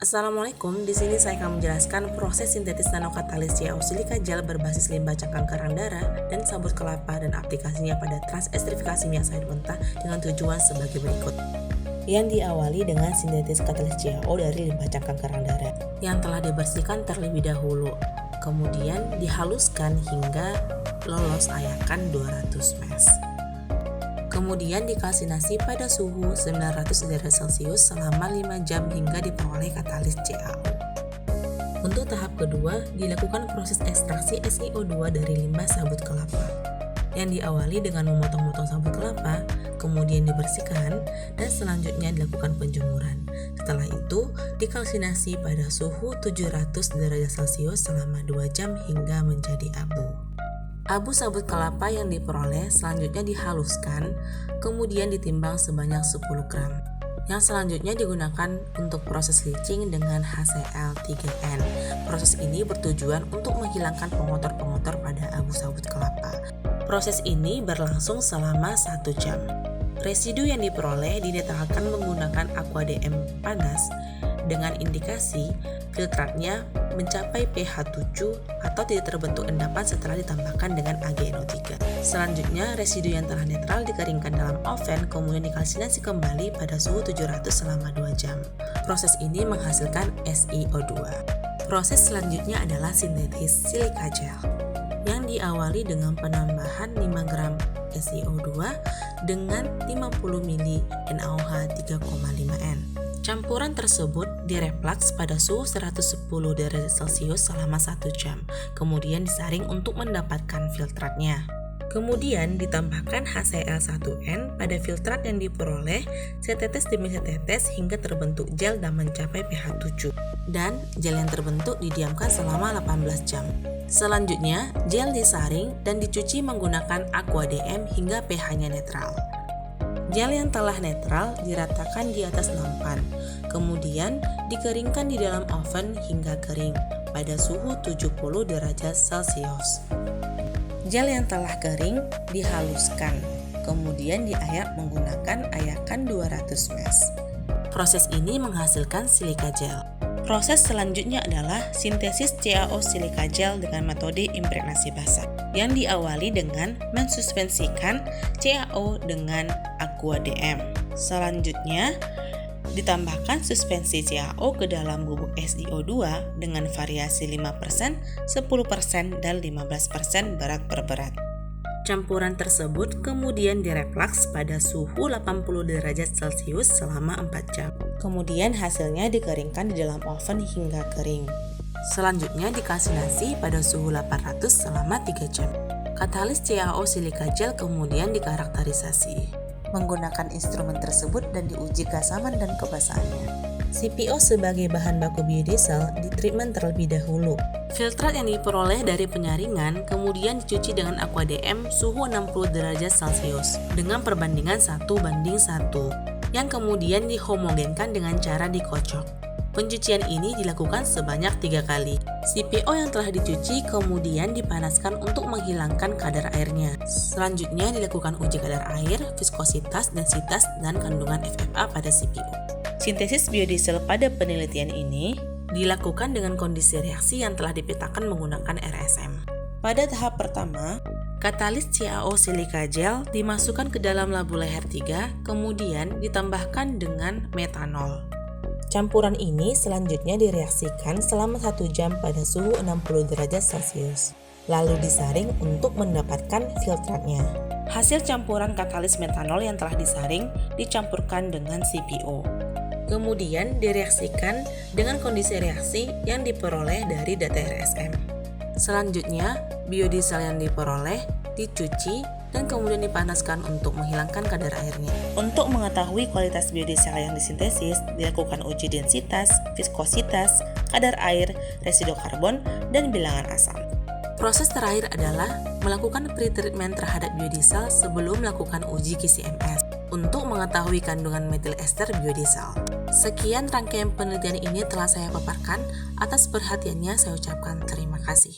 Assalamualaikum, di sini saya akan menjelaskan proses sintetis nanokatalis CaO silika gel berbasis limbah cangkang karang darah dan sabut kelapa dan aplikasinya pada transestrifikasi minyak sawit mentah dengan tujuan sebagai berikut. Yang diawali dengan sintetis katalis CaO dari limbah cangkang karang darah yang telah dibersihkan terlebih dahulu, kemudian dihaluskan hingga lolos ayakan 200 mS. Kemudian dikalsinasi pada suhu 900 derajat Celcius selama 5 jam hingga diperoleh katalis CaO. Untuk tahap kedua, dilakukan proses ekstraksi SiO2 dari limbah sabut kelapa, yang diawali dengan memotong-motong sabut kelapa, kemudian dibersihkan, dan selanjutnya dilakukan penjemuran. Setelah itu, dikalsinasi pada suhu 700 derajat Celcius selama 2 jam hingga menjadi abu. Abu sabut kelapa yang diperoleh selanjutnya dihaluskan, kemudian ditimbang sebanyak 10 gram. Yang selanjutnya digunakan untuk proses leaching dengan HCl3n. Proses ini bertujuan untuk menghilangkan pengotor-pengotor pada abu sabut kelapa. Proses ini berlangsung selama 1 jam. Residu yang diperoleh dinetralkan menggunakan aqua DM panas dengan indikasi filtratnya mencapai pH 7 atau tidak terbentuk endapan setelah ditambahkan dengan AgNO3. Selanjutnya, residu yang telah netral dikeringkan dalam oven kemudian dikalsinasi kembali pada suhu 700 selama 2 jam. Proses ini menghasilkan SiO2. Proses selanjutnya adalah sintetis silika gel yang diawali dengan penambahan 5 gram SiO2 dengan 50 ml NaOH 3,5N. Campuran tersebut direflux pada suhu 110 derajat Celcius selama 1 jam, kemudian disaring untuk mendapatkan filtratnya. Kemudian ditambahkan HCl1n pada filtrat yang diperoleh setetes demi setetes hingga terbentuk gel dan mencapai pH 7. Dan gel yang terbentuk didiamkan selama 18 jam. Selanjutnya, gel disaring dan dicuci menggunakan aqua DM hingga pH-nya netral. Gel yang telah netral diratakan di atas nampan, kemudian dikeringkan di dalam oven hingga kering pada suhu 70 derajat Celcius. Gel yang telah kering dihaluskan, kemudian diayak menggunakan ayakan 200 mS. Proses ini menghasilkan silika gel. Proses selanjutnya adalah sintesis CaO silika gel dengan metode impregnasi basah, yang diawali dengan mensuspensikan CaO dengan aqua DM. Selanjutnya, ditambahkan suspensi CaO ke dalam bubuk SiO2 dengan variasi 5%, 10%, dan 15% berat per berat. Campuran tersebut kemudian direflux pada suhu 80 derajat Celcius selama 4 jam. Kemudian hasilnya dikeringkan di dalam oven hingga kering. Selanjutnya dikalsinasi pada suhu 800 selama 3 jam. Katalis CaO silika gel kemudian dikarakterisasi menggunakan instrumen tersebut dan diuji keasaman dan kebasahannya. CPO sebagai bahan baku biodiesel ditreatment terlebih dahulu. Filtrat yang diperoleh dari penyaringan kemudian dicuci dengan aqua DM suhu 60 derajat Celcius dengan perbandingan 1:1 yang kemudian dihomogenkan dengan cara dikocok. Pencucian ini dilakukan sebanyak 3 kali. CPO yang telah dicuci kemudian dipanaskan untuk menghilangkan kadar airnya. Selanjutnya dilakukan uji kadar air, viskositas, densitas, dan kandungan FFA pada CPO. Sintesis biodiesel pada penelitian ini dilakukan dengan kondisi reaksi yang telah dipetakan menggunakan RSM. Pada tahap pertama, katalis CaO silika gel dimasukkan ke dalam labu leher 3, kemudian ditambahkan dengan metanol. Campuran ini selanjutnya direaksikan selama 1 jam pada suhu 60 derajat Celcius, lalu disaring untuk mendapatkan filtratnya. Hasil campuran katalis metanol yang telah disaring dicampurkan dengan CPO. Kemudian direaksikan dengan kondisi reaksi yang diperoleh dari data RSM. Selanjutnya, biodiesel yang diperoleh dicuci dan kemudian dipanaskan untuk menghilangkan kadar airnya. Untuk mengetahui kualitas biodiesel yang disintesis, dilakukan uji densitas, viskositas, kadar air, residu karbon, dan bilangan asam. Proses terakhir adalah melakukan pretreatment terhadap biodiesel sebelum melakukan uji QCMS untuk mengetahui kandungan metil ester biodiesel. Sekian rangkaian penelitian ini telah saya paparkan. Atas perhatiannya saya ucapkan terima kasih.